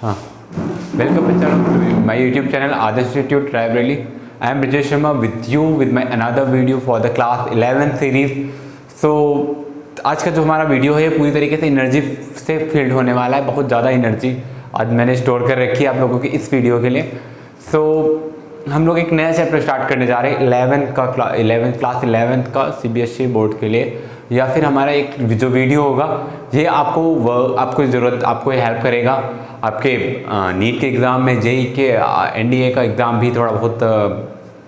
हाँ, welcome to my YouTube channel Adarsh institute Raebareli. I am Brijesh Sharma with you with my another video for the class 11 series. So आज का जो हमारा video है ये पूरी तरीके से एनर्जी से फील्ड होने वाला है। बहुत ज़्यादा एनर्जी आज मैंने स्टोर कर रखी है आप लोगों की इस वीडियो के लिए। सो हम लोग एक नया चैप्टर स्टार्ट करने जा रहे हैं 11th क्लास का CBSE बोर्ड के लिए, या फिर हमारा एक जो वीडियो होगा ये आपको ज़रूरत आपको हेल्प करेगा आपके नीट के एग्ज़ाम में, JEE के NDA का एग्ज़ाम भी थोड़ा बहुत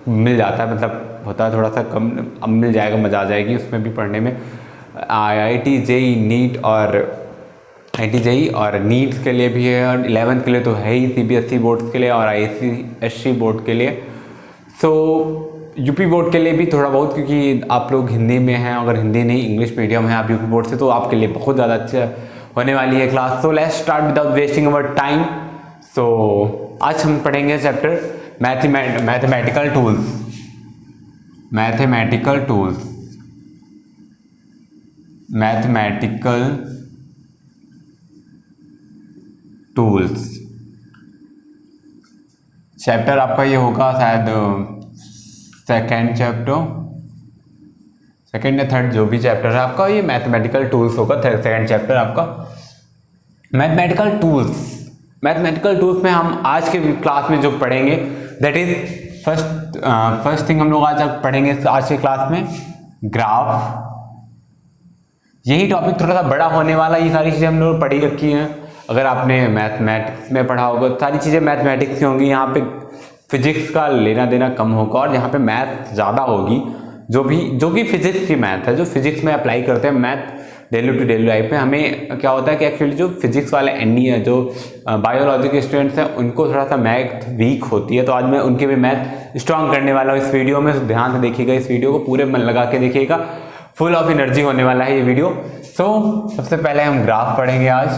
मिल जाता है, मतलब होता है थोड़ा सा कम, अब मिल जाएगा, मज़ा आ जाएगी उसमें भी पढ़ने में। IIT JEE नीट और IIT JEE और नीट के लिए भी है, और 11th के लिए तो है ही CBSE बोर्ड के लिए और ICSE बोर्ड के लिए। सो यूपी बोर्ड के लिए भी थोड़ा बहुत, क्योंकि आप लोग हिंदी में हैं, अगर हिंदी नहीं इंग्लिश मीडियम है आप यूपी बोर्ड से, तो आपके लिए बहुत ज़्यादा अच्छा होने वाली है class. So let's start without wasting our time. So आज हम पढ़ेंगे चैप्टर मैथमेटिकल टूल्स। चैप्टर आपका ये होगा शायद सेकेंड या थर्ड, जो भी चैप्टर है आपका ये मैथमेटिकल टूल्स होगा। सेकेंड चैप्टर आपका मैथमेटिकल टूल्स में हम आज के क्लास में जो पढ़ेंगे दैट इज फर्स्ट थिंग हम लोग आज पढ़ेंगे आज के क्लास में ग्राफ। यही टॉपिक थोड़ा सा बड़ा होने वाला है। ये सारी चीज़ें हम लोग पढ़ी रखी हैं, अगर आपने मैथमेटिक्स में पढ़ा होगा सारी चीज़ें मैथमेटिक्स की होंगी। यहाँ पे फिजिक्स का लेना देना कम होगा और यहाँ पे मैथ ज़्यादा होगी, जो कि फिजिक्स की मैथ है, जो फिजिक्स में अप्लाई करते हैं math daily to daily life में। हमें क्या होता है कि एक्चुअली जो फिजिक्स वाले है, जो बायोलॉजी के स्टूडेंट्स हैं, उनको थोड़ा सा मैथ वीक होती है, तो आज मैं उनके भी मैथ स्ट्रॉन्ग करने वाला हूँ इस वीडियो में। ध्यान से देखिएगा, इस वीडियो को पूरे मन लगा के देखिएगा, फुल ऑफ एनर्जी होने वाला है ये वीडियो। सो सबसे पहले हम ग्राफ पढ़ेंगे आज,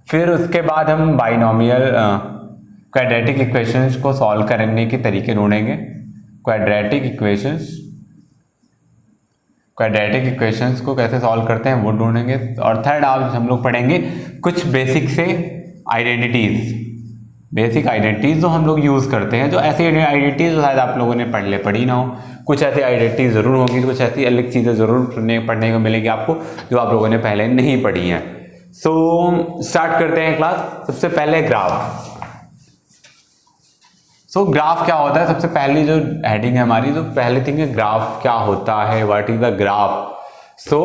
फिर उसके बाद हम बाइनोमियल क्वाड्रेटिक इक्वेशंस को सॉल्व करने के तरीके ढूंढेंगे। क्वाड्रेटिक इक्वेशंस को कैसे सॉल्व करते हैं वो ढूंढेंगे। और थर्ड आज हम लोग पढ़ेंगे कुछ बेसिक आइडेंटिटीज जो हम लोग यूज़ करते हैं, जो ऐसी आइडेंटिटीज शायद आप लोगों ने पढ़ी ना हो, कुछ ऐसी आइडेंटिटीज ज़रूर होंगी, कुछ ऐसी अलग चीज़ें ज़रूर पढ़ने को मिलेगी आपको जो आप लोगों ने पहले नहीं पढ़ी हैं। सो स्टार्ट करते हैं क्लास। सबसे पहले ग्राफ। ग्राफ क्या होता है, सबसे पहली जो हेडिंग है हमारी, जो पहली थिंग है ग्राफ क्या होता है, what is the graph. So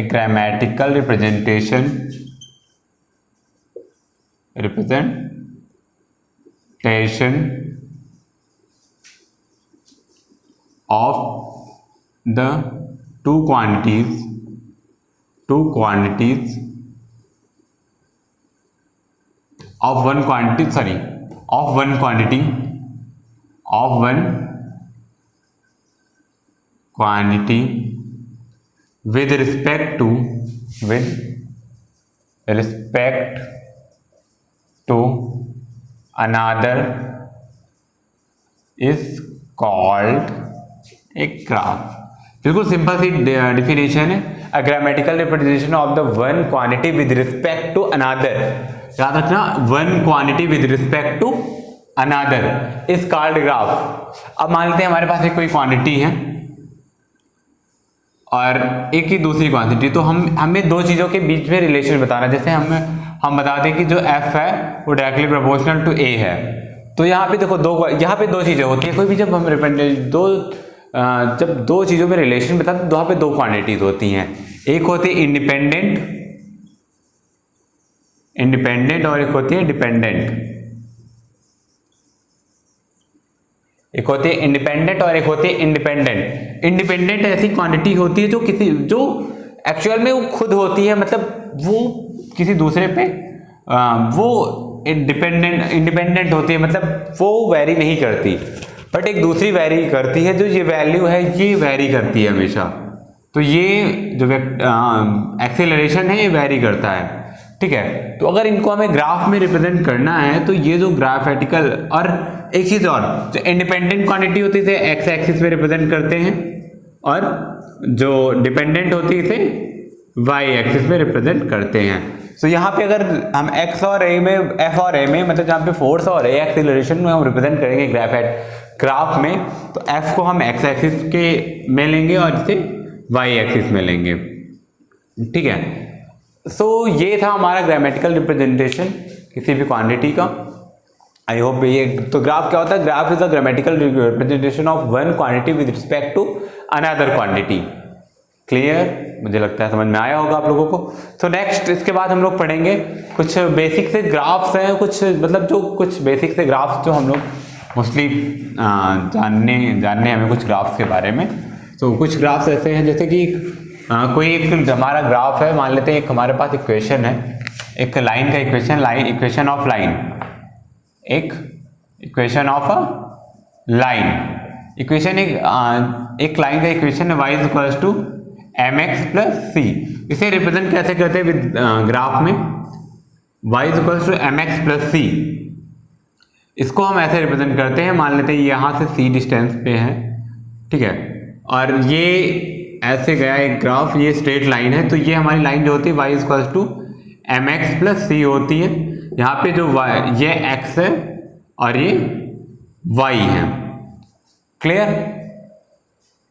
grammatical representation of the two quantities of one quantity with respect to another is called a graph। बिल्कुल सिंपल सी डिफिनेशन है, a grammatical representation of the one quantity with respect to another. याद रखना, one quantity with respect to another is called graph. अब मान लेते हैं हमारे पास एक कोई क्वांटिटी है और एक ही दूसरी क्वांटिटी, तो हमें दो चीज़ों के बीच में रिलेशन बताना। जैसे हम बता दें कि जो f है वो डायरेक्टली प्रोपोर्शनल टू a है, तो यहाँ पे देखो यहाँ पे दो चीज़ें होती है। कोई भी जब हम जब दो चीज़ों में रिलेशन बताते हैं तो वहाँ पे दो क्वांटिटीज होती हैं, एक होती है इंडिपेंडेंट और एक होती है डिपेंडेंट। एक होती है इंडिपेंडेंट और एक होती है इंडिपेंडेंट। इंडिपेंडेंट ऐसी क्वांटिटी होती है जो एक्चुअल में वो खुद होती है, मतलब वो किसी दूसरे पे वो इंडिपेंडेंट होती है, मतलब वो वेरी नहीं करती, बट एक दूसरी वेरी करती है, जो ये वैल्यू है ये वेरी करती है हमेशा। तो ये जो एक्सेलरेशन है ये वेरी करता है, ठीक है। तो अगर इनको हमें ग्राफ में रिप्रेजेंट करना है तो ये जो ग्राफेटिकल, और एक चीज़ और, जो इंडिपेंडेंट क्वांटिटी होती है एक्स एक्सिस पे रिप्रेजेंट करते हैं, और जो डिपेंडेंट होती है वाई एक्सिस में रिप्रेजेंट करते हैं। तो यहाँ पे अगर हम एक्स और ए में, एफ और ए में, मतलब जहाँ पे फोर्स और ए एक्सीलरेशन में हम रिप्रेजेंट करेंगे ग्राफ में, तो एफ को हम एक्स एक्सिस के में लेंगे और इसे वाई एक्सिस में लेंगे, ठीक है। सो ये था हमारा ग्रामेटिकल रिप्रेजेंटेशन किसी भी क्वांटिटी का। आई होप ये, तो ग्राफ क्या होता है? Graph is a grammatical representation of one quantity with respect to another quantity. Clear? मुझे लगता है समझ में आया होगा आप लोगों को। तो नेक्स्ट इसके बाद हम लोग पढ़ेंगे कुछ बेसिक से ग्राफ्स हैं, कुछ मतलब जो कुछ बेसिक से ग्राफ्स जो हम लोग मोस्टली जानने हमें कुछ ग्राफ्स के बारे में। तो कुछ ग्राफ्स ऐसे हैं जैसे कि कोई एक हमारा ग्राफ है, मान लेते हैं एक हमारे पास इक्वेशन है, एक लाइन का इक्वेशन ऑफ लाइन, एक equation of a line, equation एक लाइन का इक्वेशन है y is equals to mx plus c. इसे रिप्रेजेंट कैसे करते हैं विद ग्राफ में? y is equals to mx plus c. इसको हम ऐसे रिप्रेजेंट करते हैं, मान लेते हैं यहाँ से c डिस्टेंस पे है, ठीक है, और ये ऐसे गया एक ग्राफ, ये स्ट्रेट लाइन है, तो ये हमारी लाइन जो होती है y is equals to mx plus c होती है। यहाँ पे जो ये x है और ये y है। क्लियर?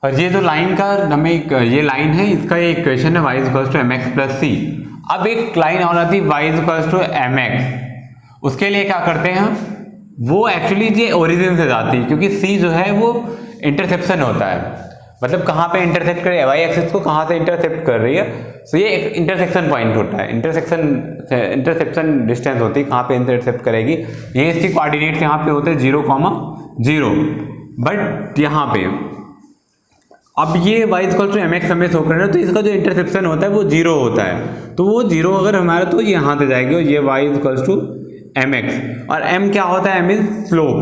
और ये जो लाइन का हमें ये लाइन है, इसका ये इक्वेशन है y is equals to mx plus c. अब एक लाइन और आती है y is equals to mx, उसके लिए क्या करते हैं? वो एक्चुअली ये ओरिजिन से जाती है, क्योंकि c जो है वो इंटरसेप्शन होता है, मतलब कहाँ पे इंटरसेप्ट कर रही है, वाई एक्सिस को कहाँ से इंटरसेप्ट कर रही है। तो ये एक इंटरसेक्शन पॉइंट होता है, इंटरसेप्शन डिस्टेंस होती है, कहाँ पे इंटरसेप्ट करेगी। ये इसकी कोऑर्डिनेट्स यहाँ पे होते हैं 0,0, बट यहाँ पे अब ये y इक्वल टू mx हमें शो करना है, तो इसका जो इंटरसेप्शन होता है वो 0 होता है, तो वो 0 अगर हमारा, तो यहाँ से जाएगी, और ये y इक्वल टू mx, और m क्या होता है? m is slope.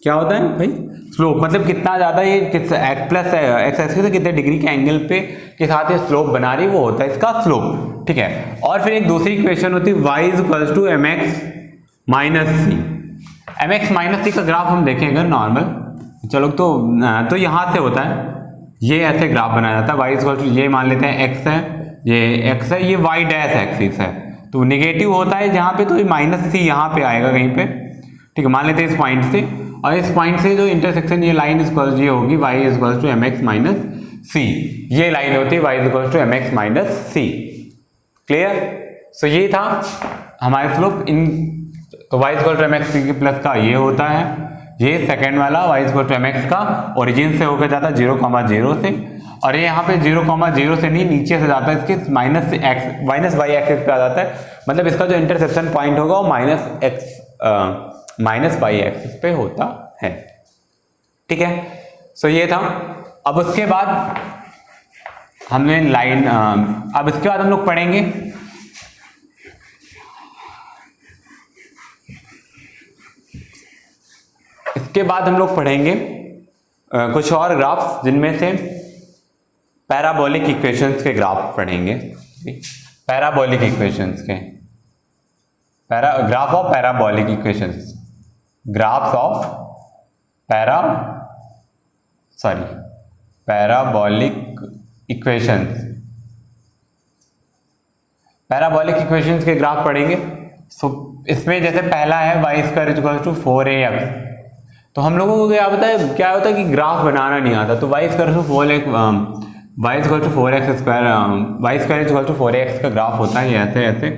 क्या होता है भाई? स्लोप, मतलब कितना ज़्यादा ये प्लस एक्स एक्सिस से कितने डिग्री के एंगल पे के साथ ये स्लोप बना रही है, वो होता है इसका स्लोप, ठीक है। और फिर एक दूसरी इक्वेशन होती है y is equal to mx minus c. mx minus c का ग्राफ हम देखें अगर नॉर्मल, चलो तो यहाँ से होता है, ये ऐसे ग्राफ बनाया जाता है, y इज इक्वल टू, ये मान लेते हैं x है, ये x है, ये y डैश एक्सिस है, तो नेगेटिव होता है जहाँ पे, तो ये माइनस सी यहाँ पे आएगा कहीं पे, ठीक है, मान लेते हैं इस पॉइंट से, और इस पॉइंट से जो इंटरसेक्शन ये लाइन इक्वल ये होगी y is equal to mx minus c. ये लाइन होती है y is equal to mx minus c. Clear? So ये था हमारे स्लोप इन, तो y is equal to mx c plus का ये होता है, ये सेकेंड वाला y is equal to mx का ओरिजिन से होकर जाता है 0,0 से, और ये यहाँ पे 0,0 से नहीं, नीचे से जाता है, इसके माइनस y एक्सिस पे आ जाता है, मतलब इसका जो इंटरसेप्शन पॉइंट होगा वो माइनस y एक्सिस पे होता है, ठीक है। सो ये था। अब उसके बाद हमने लाइन, अब इसके बाद हम लोग पढ़ेंगे कुछ और ग्राफ्स, जिनमें से पैराबोलिक इक्वेशंस के ग्राफ पढ़ेंगे, पैराबोलिक इक्वेशंस के graph of parabolic equations, graphs of parabolic equations, parabolic equations के ग्राफ पढ़ेंगे। सो इसमें जैसे पहला है y square equal to 4ax, तो हम लोगों को क्या होता है कि ग्राफ बनाना नहीं आता, तो y square to 4x square, y square equal to 4x का ग्राफ होता है, ये ऐसे ऐसे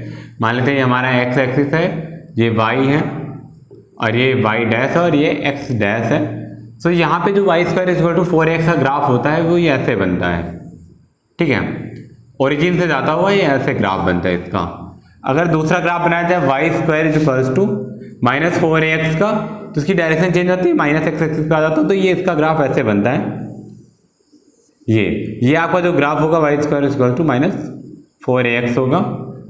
मान लेते हैं, ये हमारा x एक्सिस है, ये y है, और ये y डैश और ये x डैश है। तो यहाँ पे जो y square equal to 4x का ग्राफ होता है वो ये ऐसे बनता है, ठीक है, ओरिजिन से जाता हुआ ये ऐसे ग्राफ बनता है इसका। अगर दूसरा ग्राफ बनाया जाए y square equal to minus 4ax का, तो इसकी डायरेक्शन चेंज होती है, माइनस एक्स एक्सिस पे आ जाता है, तो ये इसका ग्राफ ऐसे बनता है, ये आपका जो ग्राफ होगा y square equal to minus 4ax होगा,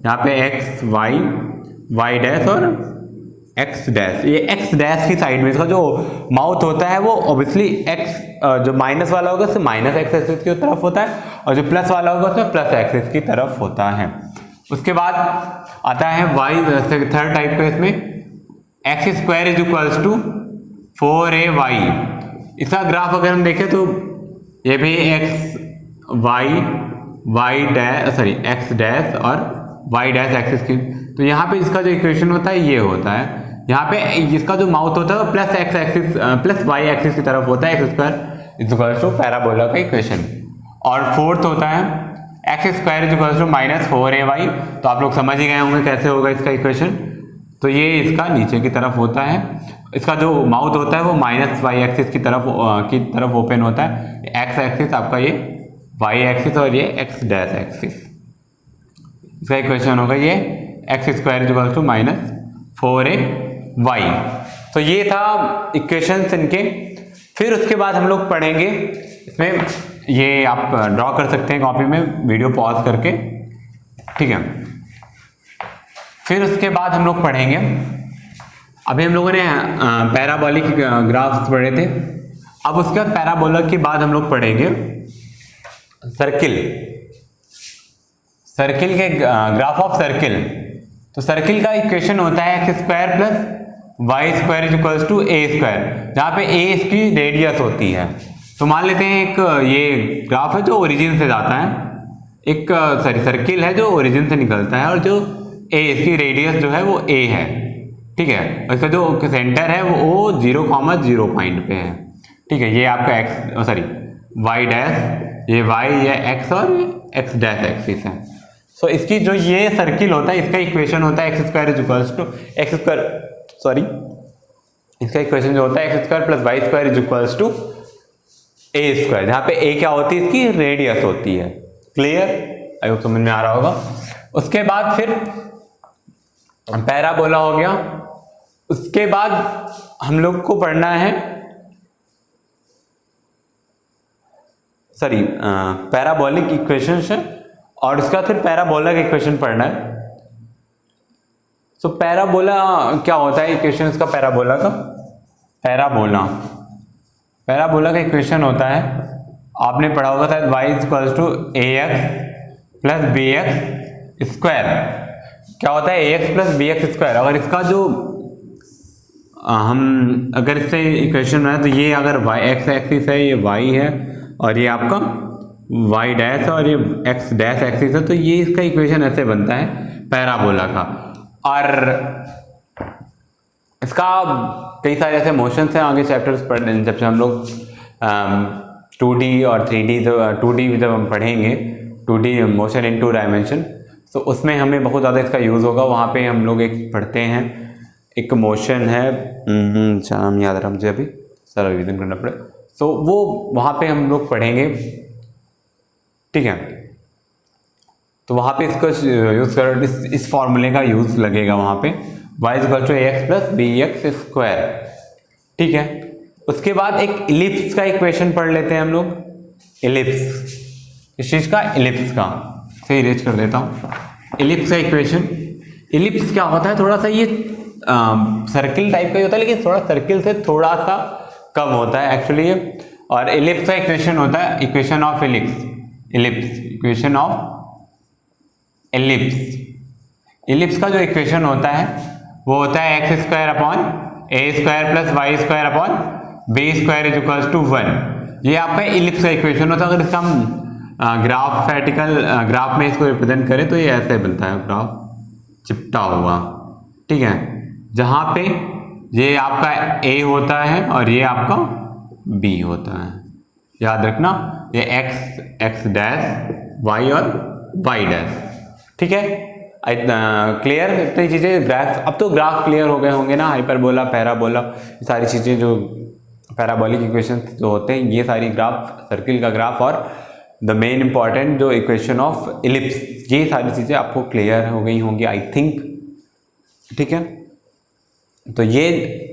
यहाँ पे x y डैश और x डैश, ये x डैश की साइड में इसका जो माउथ होता है वो ऑब्वियसली x जो माइनस वाला होगा उससे माइनस एक्स एक्सिस की तरफ होता है, और जो प्लस वाला होगा उसमें प्लस एक्सिस की तरफ होता है। उसके बाद आता है y, थर्ड टाइप का, इसमें X square is equals to 4ay। इसका ग्राफ अगर हम देखें तो ये भी x y Y dash sorry X dash और वाई डैश एक्सिस की। तो यहाँ पे इसका जो इक्वेशन होता है ये होता है, यहाँ पे इसका जो माउथ होता है plus X axis plus Y axis की तरफ होता है, X square is equal to parabola का इक्वेशन। और फोर्थ होता है X square is equal to minus 4ay। तो आप लोग समझ ही गए होंगे कैसे होगा इसका इक्वेशन। तो ये इसका नीचे की तरफ होता है, इसका जो माउथ होता है वो माइनस वाई एक्सिस की तरफ ओपन होता है। एक्स एक्सिस आपका ये वाई एक्सिस और ये एक्स डैश एक्सिस, इसका इक्वेशन होगा ये X square is equal to minus 4ay। तो ये था इक्वेशंस इनके। फिर उसके बाद हम लोग पढ़ेंगे इसमें, ये आप ड्रॉ कर सकते हैं कॉपी में वीडियो पॉज करके, ठीक है। फिर उसके बाद हम लोग पढ़ेंगे, अभी हम लोगों ने पैराबोलिक ग्राफ्स पढ़े थे, अब उसके बाद पैराबोला के बाद हम लोग पढ़ेंगे सर्किल के ग्राफ ऑफ सर्किल। तो सर्किल का इक्वेशन होता है X square plus Y square is equals to A square, जहाँ पे ए इसकी रेडियस होती है। तो मान लेते हैं एक ये ग्राफ है जो ओरिजिन से जाता है, एक सर्किल है जो ओरिजिन से निकलता है और जो ए इसकी रेडियस जो है वो ए है, ठीक है। और इसका जो सेंटर है वो 0,0 पॉइंट पे है, ठीक है। ये आपका एक्स सॉरी वाई डैश, ये वाई ये एक्स और एक्स डैश एक्सिस है। सो इसकी जो ये सर्किल होता है इसका इक्वेशन होता है X square is equals to X square sorry इसका इक्वेशन जो होता है X square plus Y square is equals to A square, जहाँ पे ए क्या होती है इसकी रेडियस होती है। क्लियर, आई होप समझ में आ रहा होगा। उसके बाद फिर पैराबोला हो गया। उसके बाद हम लोग को पढ़ना है सॉरी पैराबोलिक इक्वेशंस है, और उसका फिर पैराबोला का इक्वेशन पढ़ना है। सो पैराबोला क्या होता है, इक्वेशन इसका पैराबोला का, पैराबोला का इक्वेशन होता है, आपने पढ़ा होगा शायद y equals to A x plus B x square. क्या होता है a x plus B x square. अगर इसका जो हम अगर इससे इक्वेशन बनाए तो ये अगर y एक्स एक्सिस है, ये y है और ये आपका y डैश और ये x डैश एक्सिस है, तो ये इसका इक्वेशन ऐसे बनता है पैराबोला का। और इसका कई सारे ऐसे मोशंस हैं, आगे चैप्टर्स पढ़ने जब से हम लोग 2D और 3D जो 2D जब हम पढ़ेंगे 2D मोशन इन 2 डायमेंशन, तो उसमें हमें बहुत ज़्यादा इसका यूज़ होगा। वहाँ पे हम लोग एक पढ़ते हैं, एक मोशन है नाम याद रहा मुझे अभी, सारा रिवीजन करना पड़े, तो वो वहाँ पे हम लोग पढ़ेंगे, ठीक है। तो वहाँ पे इसको यूज़ कर इस फॉर्मूले का यूज़ लगेगा वहाँ पे, y equal to A x plus B x square, ठीक है। उसके बाद एक इलिप्स का इक्वेशन पढ़ लेते हैं हम लोग। इलिप्स, इस चीज़ का इलिप्स का से इरेज कर देता हूँ। इलिप्स का इक्वेशन, इलिप्स क्या होता है, थोड़ा सा ये सर्किल टाइप का ही होता है, लेकिन थोड़ा सर्किल से थोड़ा सा कम होता है एक्चुअली ये। और इलिप्स का इक्वेशन होता है इक्वेशन ऑफ इलिप्स, इलिप्स का जो इक्वेशन होता है वो होता है X square upon A square plus Y square upon B square is equals to 1। ये आपका इलिप्स का इक्वेशन होता है। अगर इसका हम ग्राफ में इसको रिप्रेजेंट करें तो ये ऐसे बनता है, ग्राफ चिपटा हुआ, ठीक है, जहाँ पे ये आपका ए होता है और ये आपका बी होता है। याद रखना ये एक्स डैश वाई और वाई डैश, ठीक है। क्लियर इतनी चीज़ें ग्राफ, अब तो ग्राफ क्लियर हो गए होंगे ना, हाइपरबोला पैराबोला ये सारी चीज़ें जो पैराबोलिक इक्वेशन जो होते हैं, ये सारी ग्राफ, सर्किल का ग्राफ और द मेन इंपॉर्टेंट जो इक्वेशन ऑफ इलिप्स, ये सारी चीज़ें आपको क्लियर हो गई होंगी आई थिंक, ठीक है। तो ये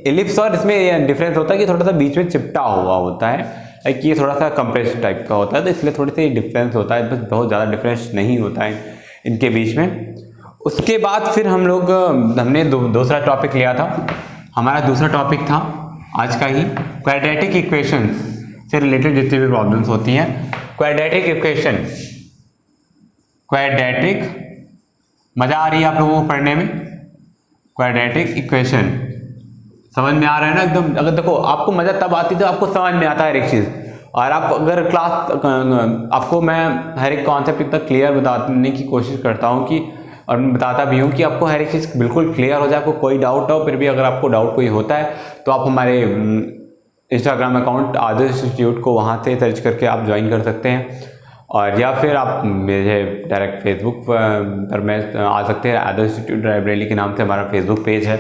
इलिप्स और इसमें ये डिफरेंस होता है कि थोड़ा सा बीच में चिपटा हुआ होता है, लाइक ये थोड़ा सा कंप्रेस टाइप का होता है, तो इसलिए थोड़ी सी डिफरेंस होता है, बस बहुत ज़्यादा डिफरेंस नहीं होता है इनके बीच में। उसके बाद फिर हमने दूसरा टॉपिक लिया था, हमारा दूसरा टॉपिक था आज का ही क्वाड्रेटिक इक्वेशन से रिलेटेड जितनी भी प्रॉब्लम्स होती हैं। क्वाड्रेटिक इक्वेशन, क्वाड्रेटिक, मज़ा आ रही है आप लोगों को पढ़ने में? क्वाड्रेटिक इक्वेशन समझ में आ रहा है ना एकदम? अगर देखो आपको मज़ा तब आती है तो आपको समझ में आता है हर एक चीज़, और आप अगर क्लास आपको मैं हर एक कॉन्सेप्ट इतना क्लियर बताने की कोशिश करता हूँ कि, और मैं बताता भी हूँ कि आपको हर एक चीज़ बिल्कुल क्लियर हो जाए, आपको कोई डाउट हो। फिर भी अगर आपको डाउट कोई होता है तो आप हमारे इंस्टाग्राम अकाउंट आदर्श इंस्टीट्यूट को वहाँ से सर्च करके आप ज्वाइन कर सकते हैं, और या फिर आप मेरे डायरेक्ट फेसबुक पर मैं आ सकते हैं। आदर्श इंस्टीट्यूट रायबरेली के नाम से हमारा फेसबुक पेज है,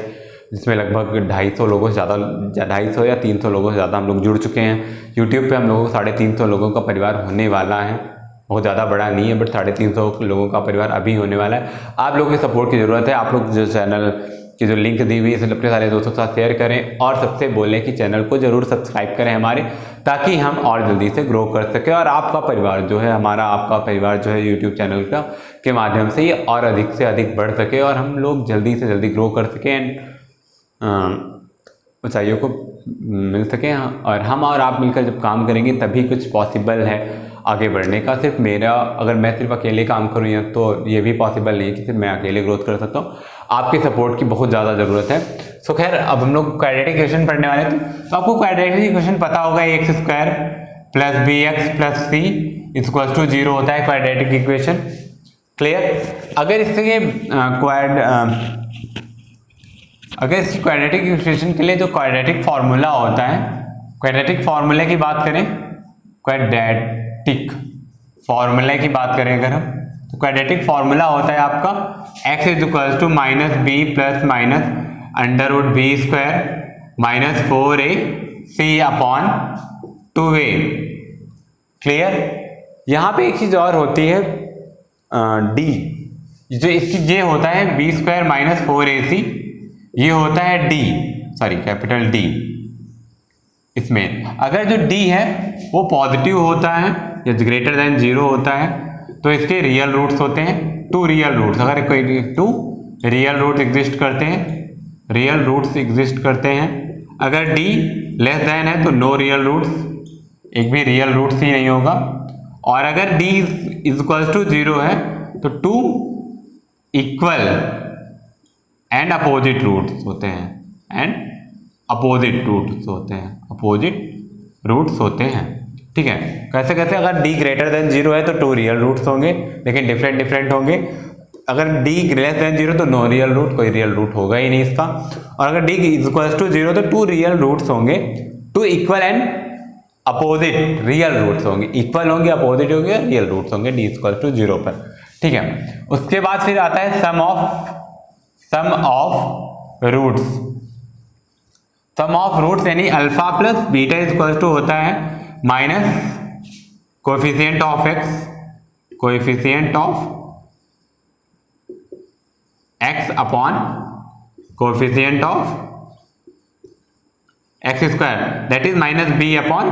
जिसमें लगभग 250 लोगों से ज़्यादा, 250 या 300 लोगों से ज़्यादा हम लोग जुड़ चुके हैं। यूट्यूब पे हम लोगों को 350 लोगों का परिवार होने वाला है, बहुत ज़्यादा बड़ा नहीं है, बट 350 लोगों का परिवार अभी होने वाला है। आप लोगों की सपोर्ट की ज़रूरत है। आप लोग जो चैनल की जो लिंक दी हुई है इसे अपने सारे दोस्तों के साथ शेयर करें, और सबसे बोलें कि चैनल को ज़रूर सब्सक्राइब करें हमारे, ताकि हम और जल्दी से ग्रो कर सकें, और आपका परिवार जो है, हमारा आपका परिवार जो है यूट्यूब चैनल का के माध्यम से ये और अधिक से अधिक बढ़ सके, और हम लोग जल्दी से जल्दी ग्रो कर सकें एंड ऊंचाइयों को मिल सकें। और हम और आप मिलकर जब काम करेंगे तभी कुछ पॉसिबल है आगे बढ़ने का। सिर्फ मेरा, अगर मैं सिर्फ अकेले काम करूँ या तो ये भी पॉसिबल नहीं है कि सिर्फ मैं अकेले ग्रोथ कर सकता हूँ। आपके सपोर्ट की बहुत ज़्यादा ज़रूरत है। सो खैर, अब हम लोग क्वाड्रेटिक इक्वेशन पढ़ने वाले थे, तो आपको क्वाड्रेटिक इक्वेशन पता होगा, X square plus B X plus C equals to 0 होता है क्वाड्रेटिक इक्वेशन। क्लियर? अगर इसकी क्वाड्रेटिक इक्वेशन के लिए जो क्वाड्रेटिक फार्मूला होता है, क्वाड्रेटिक फार्मूले की बात करें, क्वाड्रेटिक फार्मूले की बात करें अगर हम, तो क्वाड्रेटिक फार्मूला होता है आपका x is equal to minus B plus minus under root B square minus 4ac upon 2a। क्लियर? यहाँ पे एक चीज और होती है, d, जो इसकी ये होता है बी स्क्वायर माइनस 4ac, ये होता है d, सॉरी कैपिटल D। इसमें अगर जो d है वो पॉजिटिव होता है या ग्रेटर देन 0 होता है तो इसके रियल रूट्स होते हैं, 2 रियल रूट्स। अगर कोई 2 रियल रूट्स एग्जिस्ट करते हैं, रियल रूट्स एग्जिस्ट करते हैं। अगर d लेस देन है तो नो रियल रूट्स, एक भी रियल रूट्स ही नहीं होगा। और अगर d इज इक्वल टू 0 है तो 2 इक्वल एंड अपोजिट रूट्स होते हैं, एंड अपोजिट रूट्स होते हैं, अपोजिट रूट्स होते हैं। ठीक है? कैसे कैसे? अगर d ग्रेटर देन 0 है तो 2 रियल रूट्स होंगे, लेकिन डिफरेंट होंगे। अगर d लेस देन 0 तो नो रियल रूट, कोई रियल रूट होगा ही नहीं इसका। और अगर d इक्वल टू 0 तो 2 रियल रूट्स होंगे, 2 equal and opposite real roots होंगे, इक्वल होंगे, अपोजिट होंगे, रियल रूट्स होंगे d इक्वल टू 0 पर। ठीक है? उसके बाद फिर आता है sum of roots. Sum of roots यानी alpha plus beta equal to होता है minus coefficient of x, coefficient of x upon coefficient of x square, that is minus b upon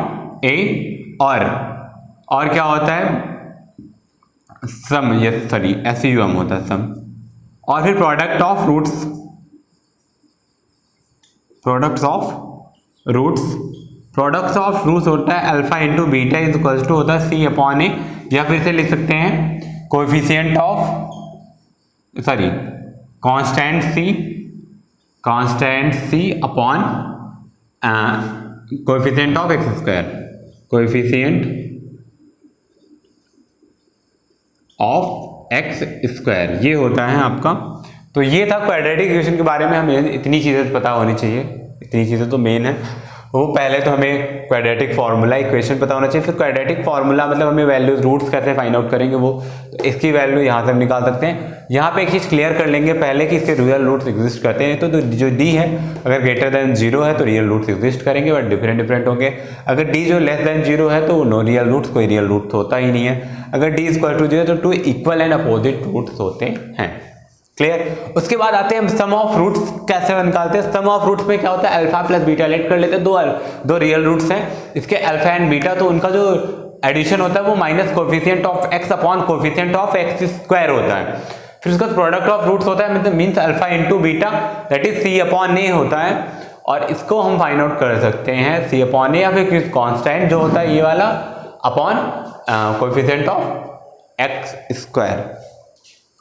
a. और क्या होता है? सम, ये सॉरी SUM होता है सम। और फिर product of roots, products of roots होता है alpha into beta is equal to होता है सी अपॉन ए, या फिर से लिख सकते हैं coefficient of, sorry constant C upon coefficient of x square, coefficient of x square, ये होता है आपका। तो ये था क्वाड्रेटिक इक्वेशन के बारे में। हमें इतनी चीज़ें पता होनी चाहिए, इतनी चीज़ें तो मेन है। वो पहले तो हमें क्वाड्रेटिक फार्मूला इक्वेशन पता होना चाहिए, फिर क्वाड्रेटिक फार्मूला मतलब हमें वैल्यूज रूट्स कैसे फाइंड आउट करेंगे वो, तो इसकी वैल्यू यहाँ से हम निकाल सकते हैं। यहाँ पे एक चीज़ क्लियर कर लेंगे पहले कि इसके रियल रूट्स एग्जिस्ट करते हैं। तो जो d है अगर ग्रेटर देन 0 है तो रियल रूट्स एग्जिस्ट करेंगे, बट डिफरेंट होंगे। अगर d जो लेस देन 0 है तो नो रियल रूट्स, कोई रियल रूट्स होता ही नहीं है। अगर d इक्वल टू 0 तो 2 इक्वल एंड अपोजिट रूट्स होते हैं। क्लियर? उसके बाद आते हैं हम सम ऑफ रूट्स कैसे निकालते हैं। सम ऑफ रूट्स में क्या होता है? अल्फा प्लस बीटा लेट कर लेते हैं, दो रियल रूट्स हैं इसके अल्फा एंड बीटा, तो उनका जो एडिशन होता है वो minus coefficient of x upon coefficient of x square होता है। फिर उसका प्रोडक्ट ऑफ रूट्स होता है, मतलब means alpha into beta, that is c upon a होता है। और इसको हम फाइंड आउट कर सकते हैं सी अपॉन ए, या फिर कॉन्स्टेंट जो होता है ये वाला upon coefficient of x square.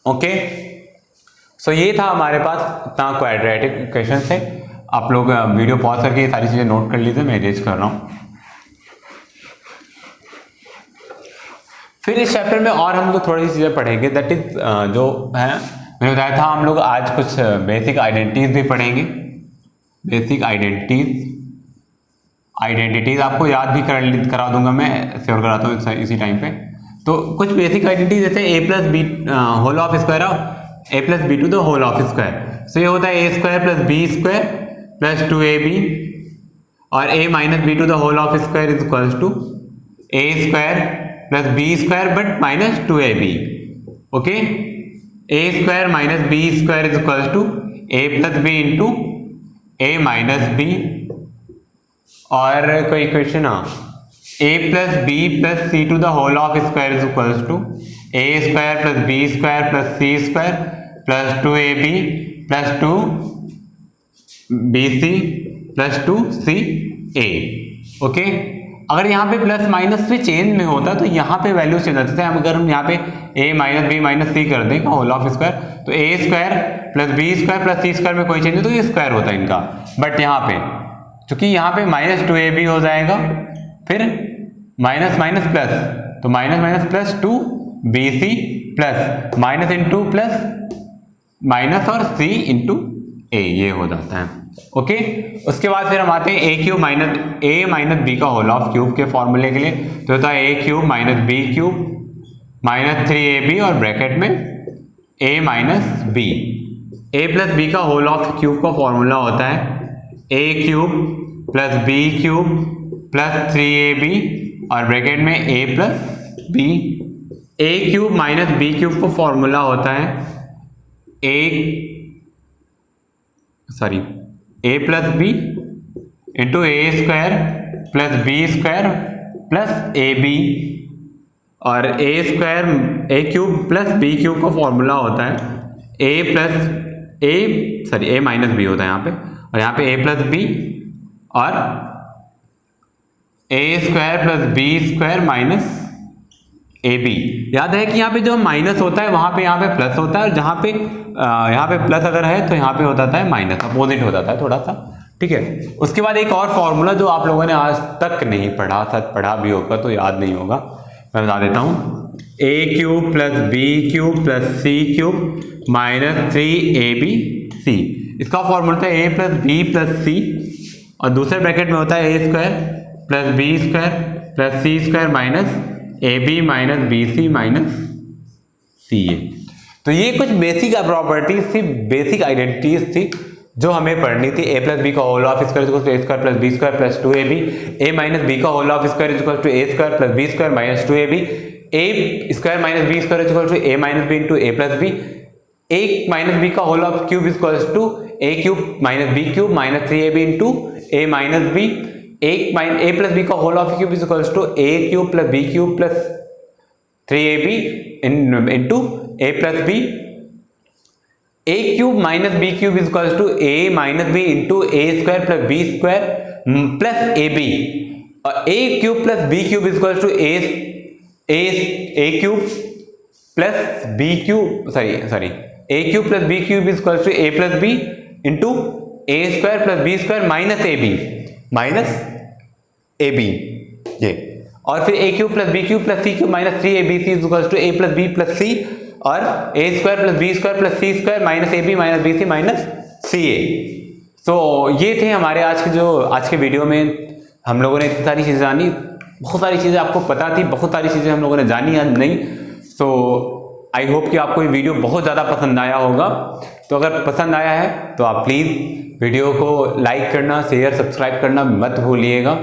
Okay, so ये था हमारे पास इतना क्वाड्रेटिक इक्वेशन से। आप लोग वीडियो पॉज करके ये सारी चीज़ें नोट कर लीजिए, मैं इरेज कर रहा हूँ। फिर इस चैप्टर में और हम लोग थोड़ी सी चीज़ें पढ़ेंगे, दैट इज जो है मैंने बताया था हम लोग आज कुछ बेसिक आइडेंटिटीज भी पढ़ेंगे। बेसिक आइडेंटिटीज आपको याद भी करा दूंगा, मैं श्योर कराता हूँ इसी टाइम पे। तो कुछ बेसिक आइडेंटिटीज जैसे a plus b whole of square of a plus b to the whole of square. So ये होता है a square plus B square plus 2ab और a minus b to the whole of square is equals to a square plus B square but minus 2ab। Okay, a square minus b square is equals to a plus B into a minus b. और कोई question, a plus B plus C to the whole of square is equals to a square plus B square plus C square plus 2ab plus 2bc plus 2ca। Okay, अगर यहाँ पे plus minus से change में होता तो यहाँ पे value change होता है। अगर हम यहाँ पे a minus B minus C कर दें होल ऑफ स्क्वायर तो a square plus B square plus C square में कोई चेंज हो तो ये स्क्वायर होता है इनका। बट यहाँ पे चूंकि यहाँ पे माइनस 2ab हो जाएगा, फिर माइनस माइनस प्लस, तो minus minus plus 2bc plus minus into plus minus और c इंटू a, ये हो जाता है। ओके, उसके बाद फिर हम आते हैं a cube minus a minus B का होल ऑफ क्यूब के फॉर्मूले के लिए। तो होता है a cube minus B cube minus 3ab और ब्रैकेट में a minus B. a plus B का होल ऑफ क्यूब का फॉर्मूला होता है a cube plus B cube plus 3ab और ब्रैकेट में a plus B. a cube minus B cube का formula होता है a plus B into a square plus B square plus ab और a cube plus B cube का formula होता है a minus B होता है यहाँ पे, और यहाँ पे a प्लस बी और a square plus B square minus ab। याद है कि यहाँ पे जो माइनस होता है वहां पे यहाँ पे प्लस होता है, और जहाँ पे यहाँ पे प्लस अगर है तो यहाँ पे हो जाता है माइनस, अपोजिट हो जाता है थोड़ा सा। ठीक है, उसके बाद एक और फॉर्मूला जो आप लोगों ने आज तक नहीं पढ़ा, सच पढ़ा भी होगा तो याद नहीं होगा, मैं बता देता हूँ। a cube plus B cube plus C cube minus 3abc, इसका फॉर्मूला होता है a plus B plus C और दूसरे ब्रैकेट में होता है a square plus B square plus C square minus ab minus bc minus ca। तो ये कुछ बेसिक प्रॉपर्टीज थी, बेसिक आइडेंटिटीज थी जो हमें पढ़नी थी। a प्लस बी का whole of square equal to a square plus B square plus 2ab, a minus B का whole of square equal to a square plus B square minus 2ab, a square minus b square equal to a minus B into a plus B, a minus B का whole of cube equal to a cube minus B cube minus 3ab into a minus B, a plus B का whole of cube equal to a cube plus B cube plus 3ab into a plus B, a cube minus B cube is equal to a minus B into a square plus B square plus ab, और a cube plus B cube is equal to a cube plus B cube a cube plus B cube is equal to a plus B into a square plus B square minus ab ये, और फिर a cube plus B cube plus C cube minus 3abc is equal to a plus B plus C और a square plus B square plus C square minus ab minus bc minus ca। तो ये थे हमारे आज के video में हम लोगों ने इतनी सारी चीज़ें जानी, बहुत सारी चीज़ें आपको पता थी, बहुत सारी चीज़ें हम लोगों ने जानी या नहीं। तो आई होप कि आपको ये वीडियो बहुत ज़्यादा पसंद आया होगा। तो अगर पसंद आया है तो आप प्लीज़ वीडियो को लाइक करना, शेयर, सब्सक्राइब करना मत भूलिएगा।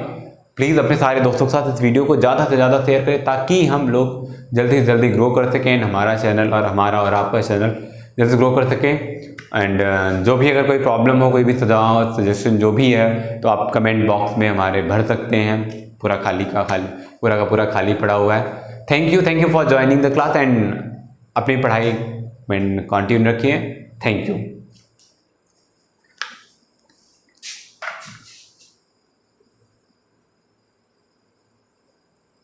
प्लीज़ अपने सारे दोस्तों के साथ इस वीडियो को ज़्यादा से ज़्यादा शेयर करें ताकि हम लोग जल्दी से जल्दी ग्रो कर सकें, हमारा चैनल और हमारा और आपका चैनल जल्दी से ग्रो कर सकें। एंड जो भी अगर कोई प्रॉब्लम हो, कोई भी सुझाव सजेशन जो भी है तो आप कमेंट बॉक्स में हमारे भर सकते हैं, पूरा का पूरा खाली पड़ा हुआ है। Thank you for joining the class and अपनी पढ़ाई में कंटिन्यू रखिए। Thank you.